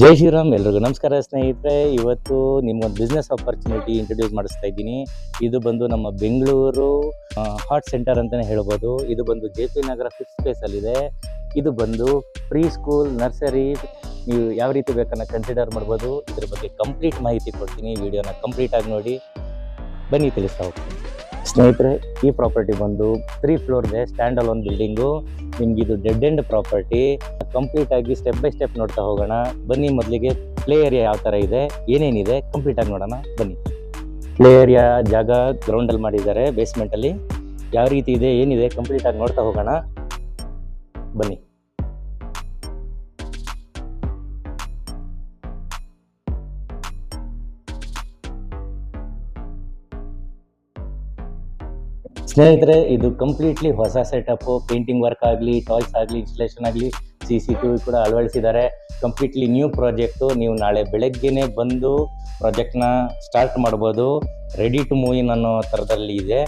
ಜೈ ಶ್ರೀರಾಮ್. ಎಲ್ರಿಗೂ ನಮಸ್ಕಾರ ಸ್ನೇಹಿತರೆ. ಇವತ್ತು ನಿಮ್ಗೊಂದು ಬಿಸ್ನೆಸ್ ಆಪರ್ಚುನಿಟಿ ಇಂಟ್ರೊಡ್ಯೂಸ್ ಮಾಡಿಸ್ತಾ ಇದ್ದೀನಿ. ಇದು ಬಂದು ನಮ್ಮ ಬೆಂಗಳೂರು ಹಾರ್ಟ್ ಸೆಂಟರ್ ಅಂತಲೇ ಹೇಳ್ಬೋದು. ಇದು ಬಂದು JP ನಗರ 5th ಸ್ಪೇಸಲ್ಲಿದೆ. ಇದು ಬಂದು ಪ್ರೀ ಸ್ಕೂಲ್, ನರ್ಸರಿ, ನೀವು ಯಾವ ರೀತಿ ಬೇಕನ್ನ ಕನ್ಸಿಡರ್ ಮಾಡ್ಬೋದು. ಇದ್ರ ಬಗ್ಗೆ ಕಂಪ್ಲೀಟ್ ಮಾಹಿತಿ ಕೊಡ್ತೀನಿ. ವಿಡಿಯೋನ ಕಂಪ್ಲೀಟಾಗಿ ನೋಡಿ, ಬನ್ನಿ ತಿಳಿಸ್ತಾ ಹೋಗ್ತೀನಿ. ಸ್ನೇಹಿತರೆ, ಈ ಪ್ರಾಪರ್ಟಿ ಬಂದು 3 ಫ್ಲೋರ್ ಇದೆ, ಸ್ಟ್ಯಾಂಡ್ ಅಲೋನ್ ಬಿಲ್ಡಿಂಗು. ನಿಮ್ಗೆ ಇದು ಡೆಡ್ ಎಂಡ್ ಪ್ರಾಪರ್ಟಿ. ಕಂಪ್ಲೀಟ್ ಆಗಿ ಸ್ಟೆಪ್ ಬೈ ಸ್ಟೆಪ್ ನೋಡ್ತಾ ಹೋಗೋಣ. ಬನ್ನಿ, ಮೊದಲಿಗೆ ಪ್ಲೇ ಏರಿಯಾ ಯಾವ ಥರ ಇದೆ, ಏನೇನಿದೆ ಕಂಪ್ಲೀಟ್ ಆಗಿ ನೋಡೋಣ. ಬನ್ನಿ. ಪ್ಲೇ ಏರಿಯಾ ಜಾಗ ಗ್ರೌಂಡಲ್ಲಿ ಮಾಡಿದ್ದಾರೆ, ಬೇಸ್ಮೆಂಟಲ್ಲಿ ಯಾವ ರೀತಿ ಇದೆ, ಏನಿದೆ ಕಂಪ್ಲೀಟ್ ಆಗಿ ನೋಡ್ತಾ ಹೋಗೋಣ. ಬನ್ನಿ. ಸ್ನೇಹಿತರೆ, ಇದು ಕಂಪ್ಲೀಟ್ಲಿ ಹೊಸ ಸೆಟಪ್ಪು. ಪೇಂಟಿಂಗ್ ವರ್ಕ್ ಆಗಲಿ, ಟಾಯ್ಸ್ ಆಗಲಿ, ಇನ್ಸ್ಟಾಲೇಷನ್ ಆಗಲಿ, CCTV ಕೂಡ ಅಳವಡಿಸಿದ್ದಾರೆ. Completely new project. ನೀವು ನಾಳೆ ಬೆಳಗ್ಗೆನೇ ಬಂದು ಪ್ರಾಜೆಕ್ಟ್ನ ಸ್ಟಾರ್ಟ್ ಮಾಡ್ಬೋದು. ರೆಡಿ ಟು ಮೂವ್ ಇನ್ ಅನ್ನೋ ಥರದಲ್ಲಿ ಇದೆ.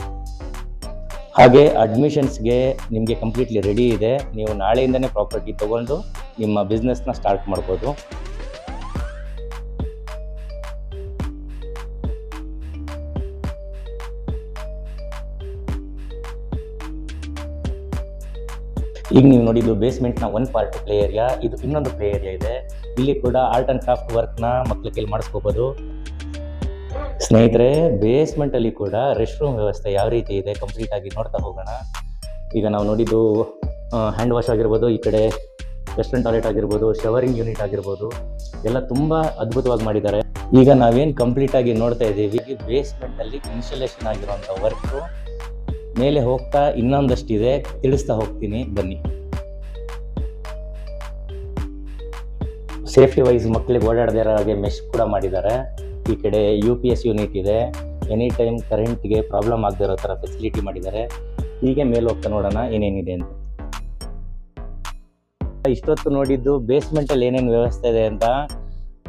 ಹಾಗೆ ಅಡ್ಮಿಷನ್ಸ್ಗೆ ನಿಮಗೆ ಕಂಪ್ಲೀಟ್ಲಿ ರೆಡಿ ಇದೆ. ನೀವು ನಾಳೆಯಿಂದನೇ ಪ್ರಾಪರ್ಟಿ ತೊಗೊಂಡು ನಿಮ್ಮ ಬಿಸ್ನೆಸ್ನ ಸ್ಟಾರ್ಟ್ ಮಾಡ್ಬೋದು. ಈಗ ನೀವು ನೋಡಿದ್ದು ಬೇಸ್ಮೆಂಟ್ನ ಒಂದು ಪಾರ್ಟ್ ಪ್ಲೇ ಏರಿಯಾ. ಇದು ಇನ್ನೊಂದು ಪ್ಲೇ ಏರಿಯಾ ಇದೆ. ಇಲ್ಲಿ ಕೂಡ ಆರ್ಟ್ ಆ್ಯಂಡ್ ಕ್ರಾಫ್ಟ್ ವರ್ಕ್ನ ಮಕ್ಳ ಕೈಲಿ ಮಾಡಿಸ್ಕೋಬೋದು. ಸ್ನೇಹಿತರೆ, ಬೇಸ್ಮೆಂಟಲ್ಲಿ ಕೂಡ ರೆಸ್ಟ್ ರೂಮ್ ವ್ಯವಸ್ಥೆ ಯಾವ ರೀತಿ ಇದೆ ಕಂಪ್ಲೀಟಾಗಿ ನೋಡ್ತಾ ಹೋಗೋಣ. ಈಗ ನಾವು ನೋಡಿದ್ದು ಹ್ಯಾಂಡ್ ವಾಶ್ ಆಗಿರ್ಬೋದು, ಈ ಕಡೆ ವೆಸ್ಟರ್ನ್ ಟಾಯ್ಲೆಟ್ ಆಗಿರ್ಬೋದು, ಶವರಿಂಗ್ ಯೂನಿಟ್ ಆಗಿರ್ಬೋದು, ಎಲ್ಲ ತುಂಬ ಅದ್ಭುತವಾಗಿ ಮಾಡಿದ್ದಾರೆ. ಈಗ ನಾವೇನು ಕಂಪ್ಲೀಟಾಗಿ ನೋಡ್ತಾ ಇದ್ದೀವಿ, ಬೇಸ್ಮೆಂಟಲ್ಲಿ ಇನ್ಸ್ಟಾಲೇಷನ್ ಆಗಿರುವಂಥ ವರ್ಕು. ಮೇಲೆ ಹೋಗ್ತಾ ಇನ್ನೊಂದಷ್ಟಿದೆ, ತಿಳಿಸ್ತಾ ಹೋಗ್ತೀನಿ, ಬನ್ನಿ. ಸೇಫ್ಟಿ ವೈಸ್ ಮಕ್ಕಳಿಗೆ ಓಡಾಡದೇ ಇರೋ ಹಾಗೆ ಮೆಶ್ ಕೂಡ ಮಾಡಿದ್ದಾರೆ. ಈ ಕಡೆ UPS ಯೂನಿಟ್ ಇದೆ. ಎನಿ ಟೈಮ್ ಕರೆಂಟ್ಗೆ ಪ್ರಾಬ್ಲಮ್ ಆಗದೆ ಇರೋ ಥರ ಫೆಸಿಲಿಟಿ ಮಾಡಿದ್ದಾರೆ. ಹೀಗೆ ಮೇಲೆ ಹೋಗ್ತಾ ನೋಡೋಣ ಏನೇನಿದೆ ಅಂತ. ಇಷ್ಟೊತ್ತು ನೋಡಿದ್ದು ಬೇಸ್ಮೆಂಟಲ್ಲಿ ಏನೇನು ವ್ಯವಸ್ಥೆ ಇದೆ ಅಂತ.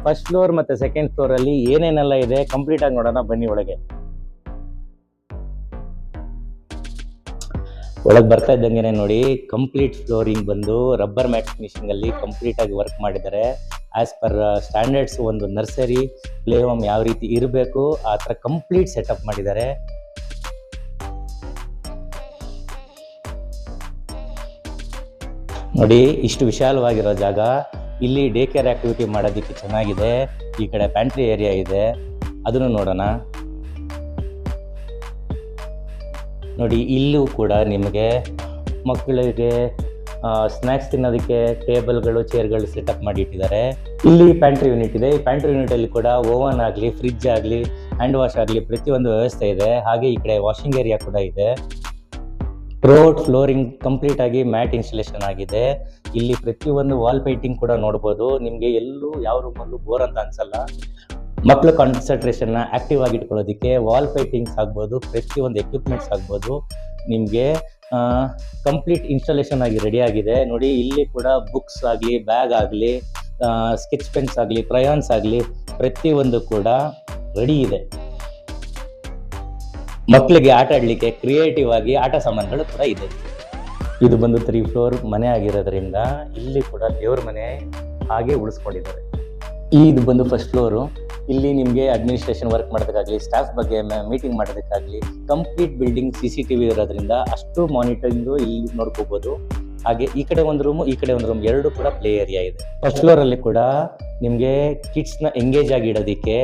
ಫಸ್ಟ್ ಫ್ಲೋರ್ ಮತ್ತು ಸೆಕೆಂಡ್ ಫ್ಲೋರಲ್ಲಿ ಏನೇನೆಲ್ಲ ಇದೆ ಕಂಪ್ಲೀಟಾಗಿ ನೋಡೋಣ, ಬನ್ನಿ ಒಳಗೆ. ಒಳಗೆ ಬರ್ತಾ ಇದ್ದಂಗೆ ನೋಡಿ, ಕಂಪ್ಲೀಟ್ ಫ್ಲೋರಿಂಗ್ ಬಂದು ರಬ್ಬರ್ ಮ್ಯಾಟ್ ಫಿನಿಶಿಂಗಲ್ಲಿ ಕಂಪ್ಲೀಟಾಗಿ ವರ್ಕ್ ಮಾಡಿದ್ದಾರೆ. ಆ್ಯಸ್ ಪರ್ ಸ್ಟ್ಯಾಂಡರ್ಡ್ಸ್ ಒಂದು ನರ್ಸರಿ, ಪ್ಲೇ ಹೋಮ್ ಯಾವ ರೀತಿ ಇರಬೇಕು ಆ ಥರ ಕಂಪ್ಲೀಟ್ ಸೆಟಪ್ ಮಾಡಿದ್ದಾರೆ. ನೋಡಿ, ಇಷ್ಟು ವಿಶಾಲವಾಗಿರೋ ಜಾಗ. ಇಲ್ಲಿ ಡೇ ಕೇರ್ ಆ್ಯಕ್ಟಿವಿಟಿ ಮಾಡೋದಕ್ಕೆ ಚೆನ್ನಾಗಿದೆ. ಈ ಕಡೆ ಪ್ಯಾಂಟ್ರಿ ಏರಿಯಾ ಇದೆ, ಅದನ್ನು ನೋಡೋಣ. ನೋಡಿ, ಇಲ್ಲೂ ಕೂಡ ನಿಮಗೆ ಮಕ್ಕಳಿಗೆ ಸ್ನ್ಯಾಕ್ಸ್ ತಿನ್ನೋದಕ್ಕೆ ಟೇಬಲ್ಗಳು, ಚೇರ್ಗಳು ಸೆಟಪ್ ಮಾಡಿ ಇಟ್ಟಿದ್ದಾರೆ. ಇಲ್ಲಿ ಪ್ಯಾಂಟ್ರಿ ಯೂನಿಟ್ ಇದೆ. ಈ ಪ್ಯಾಂಟ್ರಿ ಯೂನಿಟಲ್ಲಿ ಕೂಡ ಓವನ್ ಆಗಲಿ, ಫ್ರಿಡ್ಜ್ ಆಗಲಿ, ಹ್ಯಾಂಡ್ ವಾಶ್ ಆಗಲಿ ಪ್ರತಿಯೊಂದು ವ್ಯವಸ್ಥೆ ಇದೆ. ಹಾಗೆ ಈ ಕಡೆ ವಾಷಿಂಗ್ ಏರಿಯಾ ಕೂಡ ಇದೆ. ಥ್ರೋಟ್ ಫ್ಲೋರಿಂಗ್ ಕಂಪ್ಲೀಟ್ ಆಗಿ ಮ್ಯಾಟ್ ಇನ್ಸ್ಟಾಲೇಷನ್ ಆಗಿದೆ. ಇಲ್ಲಿ ಪ್ರತಿಯೊಂದು ವಾಲ್ ಪೇಂಟಿಂಗ್ ಕೂಡ ನೋಡ್ಬೋದು. ನಿಮಗೆ ಎಲ್ಲೂ ಯಾವ ರೂಮಲ್ಲೂ ಬೋರ್ ಅಂತ ಅನ್ಸಲ್ಲ. ಮಕ್ಕಳು ಕಾನ್ಸಂಟ್ರೇಷನ್ನ ಆ್ಯಕ್ಟಿವ್ ಆಗಿ ಇಟ್ಕೊಳ್ಳೋದಕ್ಕೆ ವಾಲ್ ಪೇಂಟಿಂಗ್ಸ್ ಆಗ್ಬೋದು, ಪ್ರತಿಯೊಂದು ಎಕ್ವಿಪ್ಮೆಂಟ್ಸ್ ಆಗ್ಬೋದು, ನಿಮಗೆ ಕಂಪ್ಲೀಟ್ ಇನ್ಸ್ಟಾಲೇಷನ್ ಆಗಿ ರೆಡಿ ಆಗಿದೆ. ನೋಡಿ, ಇಲ್ಲಿ ಕೂಡ ಬುಕ್ಸ್ ಆಗಲಿ, ಬ್ಯಾಗ್ ಆಗಲಿ, ಸ್ಕೆಚ್ ಪೆನ್ಸ್ ಆಗಲಿ, ಕ್ರಯಾನ್ಸ್ ಆಗಲಿ ಪ್ರತಿಯೊಂದು ಕೂಡ ರೆಡಿ ಇದೆ. ಮಕ್ಕಳಿಗೆ ಆಟ ಆಡಲಿಕ್ಕೆ ಕ್ರಿಯೇಟಿವ್ ಆಗಿ ಆಟ ಸಾಮಾನುಗಳು ಕೂಡ ಇದೆ. ಇದು ಬಂದು 3 ಫ್ಲೋರ್ ಮನೆ ಆಗಿರೋದ್ರಿಂದ ಇಲ್ಲಿ ಕೂಡ ದೇವ್ರ ಮನೆ ಹಾಗೆ ಉಳಿಸ್ಕೊಂಡಿದ್ದಾರೆ. ಇದು ಬಂದು ಫಸ್ಟ್ ಫ್ಲೋರು. ಇಲ್ಲಿ ನಿಮಗೆ ಅಡ್ಮಿನಿಸ್ಟ್ರೇಷನ್ ವರ್ಕ್ ಮಾಡೋದಕ್ಕಾಗಲಿ, ಸ್ಟಾಫ್ ಬಗ್ಗೆ ಮೀಟಿಂಗ್ ಮಾಡೋದಕ್ಕಾಗಲಿ ಕಂಪ್ಲೀಟ್ ಬಿಲ್ಡಿಂಗ್ CCTV ಇರೋದ್ರಿಂದ ಅಷ್ಟು ಮಾನಿಟರಿಂಗು ಇಲ್ಲಿ ನೋಡ್ಕೋಬೋದು. ಹಾಗೆ ಈ ಕಡೆ ಒಂದು ರೂಮು, ಈ ಕಡೆ ಒಂದು ರೂಮ್, ಎರಡು ಕೂಡ ಪ್ಲೇ ಏರಿಯಾ ಇದೆ. ಫಸ್ಟ್ ಫ್ಲೋರಲ್ಲಿ ಕೂಡ ನಿಮಗೆ ಕಿಡ್ಸ್ನ ಎಂಗೇಜ್ ಆಗಿ ಇಡೋದಕ್ಕೆ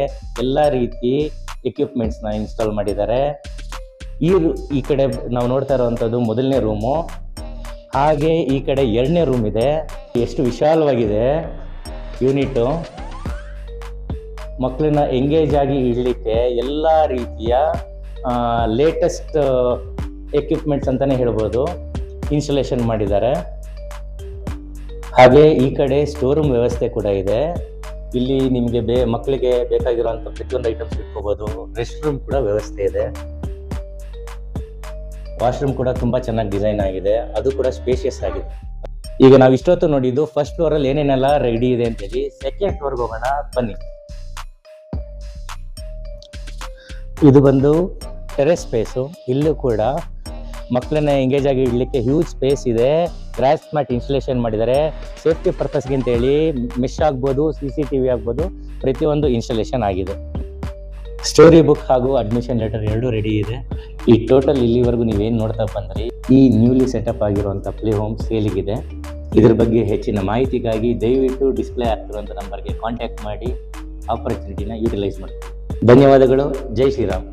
ಎಲ್ಲ ರೀತಿ ಎಕ್ವಿಪ್ಮೆಂಟ್ಸ್ನ ಇನ್ಸ್ಟಾಲ್ ಮಾಡಿದ್ದಾರೆ. ಈ ಕಡೆ ನಾವು ನೋಡ್ತಾ ಇರೋವಂಥದ್ದು ಮೊದಲನೇ ರೂಮು. ಹಾಗೆ ಈ ಕಡೆ 2ನೇ ರೂಮ್ ಇದೆ. ಎಷ್ಟು ವಿಶಾಲವಾಗಿದೆ ಯೂನಿಟು. ಮಕ್ಕಳನ್ನ ಎಂಗೇಜ್ ಆಗಿ ಇಡಲಿಕ್ಕೆ ಎಲ್ಲ ರೀತಿಯ ಲೇಟೆಸ್ಟ್ ಎಕ್ವಿಪ್ಮೆಂಟ್ಸ್ ಅಂತಲೇ ಹೇಳ್ಬೋದು ಇನ್ಸ್ಟಾಲೇಷನ್ ಮಾಡಿದ್ದಾರೆ. ಹಾಗೆ ಈ ಕಡೆ ಸ್ಟೋರ್ ರೂಮ್ ವ್ಯವಸ್ಥೆ ಕೂಡ ಇದೆ. ಇಲ್ಲಿ ನಿಮಗೆ ಮಕ್ಕಳಿಗೆ ಬೇಕಾಗಿರುವಂಥ ಪ್ರತಿಯೊಂದು ಐಟಮ್ಸ್ ಇಟ್ಕೋಬೋದು. ರೆಸ್ಟ್ ರೂಮ್ ಕೂಡ ವ್ಯವಸ್ಥೆ ಇದೆ. ವಾಶ್ರೂಮ್ ಕೂಡ ತುಂಬ ಚೆನ್ನಾಗಿ ಡಿಸೈನ್ ಆಗಿದೆ, ಅದು ಕೂಡ ಸ್ಪೇಷಿಯಸ್ ಆಗಿದೆ. ಈಗ ನಾವು ಇಷ್ಟೊತ್ತು ನೋಡಿದ್ದು ಫಸ್ಟ್ ಫ್ಲೋರಲ್ಲಿ ಏನೇನೆಲ್ಲ ರೆಡಿ ಇದೆ ಅಂತೇಳಿ. ಸೆಕೆಂಡ್ ಫ್ಲೋರ್ಗೆ ಹೋಗೋಣ, ಬನ್ನಿ. ಇದು ಬಂದು ಟೆರೆಸ್ ಸ್ಪೇಸು. ಇಲ್ಲೂ ಕೂಡ ಮಕ್ಕಳನ್ನ ಎಂಗೇಜ್ ಆಗಿ ಇಡಲಿಕ್ಕೆ ಹ್ಯೂಜ್ ಸ್ಪೇಸ್ ಇದೆ. ಗ್ರಾಸ್ ಮ್ಯಾಟ್ ಇನ್ಸ್ಟಾಲೇಷನ್ ಮಾಡಿದ್ದಾರೆ. ಸೇಫ್ಟಿ ಪರ್ಪಸ್ಗೆ ಅಂತೇಳಿ ಮೆಶ್ ಆಗ್ಬೋದು, CCTV ಆಗ್ಬೋದು, ಪ್ರತಿಯೊಂದು ಇನ್ಸ್ಟಾಲೇಷನ್ ಆಗಿದೆ. ಸ್ಟೋರಿ ಬುಕ್ ಹಾಗೂ ಅಡ್ಮಿಷನ್ ಲೆಟರ್ ಎರಡೂ ರೆಡಿ ಇದೆ. ಈ ಟೋಟಲ್ ಇಲ್ಲಿವರೆಗೂ ನೀವೇನು ನೋಡ್ತಾ ಬಂದ್ರಿ, ಈ ನ್ಯೂಲಿ ಸೆಟಪ್ ಆಗಿರುವಂಥ ಪ್ಲೇ ಹೋಮ್ ಸೇಲಿಗಿದೆ. ಇದ್ರ ಬಗ್ಗೆ ಹೆಚ್ಚಿನ ಮಾಹಿತಿಗಾಗಿ ದಯವಿಟ್ಟು ಡಿಸ್ಪ್ಲೇ ಆಗ್ತಿರುವಂಥ ನಂಬರ್ಗೆ ಕಾಂಟ್ಯಾಕ್ಟ್ ಮಾಡಿ ಆಪರ್ಚುನಿಟಿನ ಯೂಟಿಲೈಸ್ ಮಾಡಿ. ಧನ್ಯವಾದಗಳು. ಜೈ ಶ್ರೀರಾಮ್.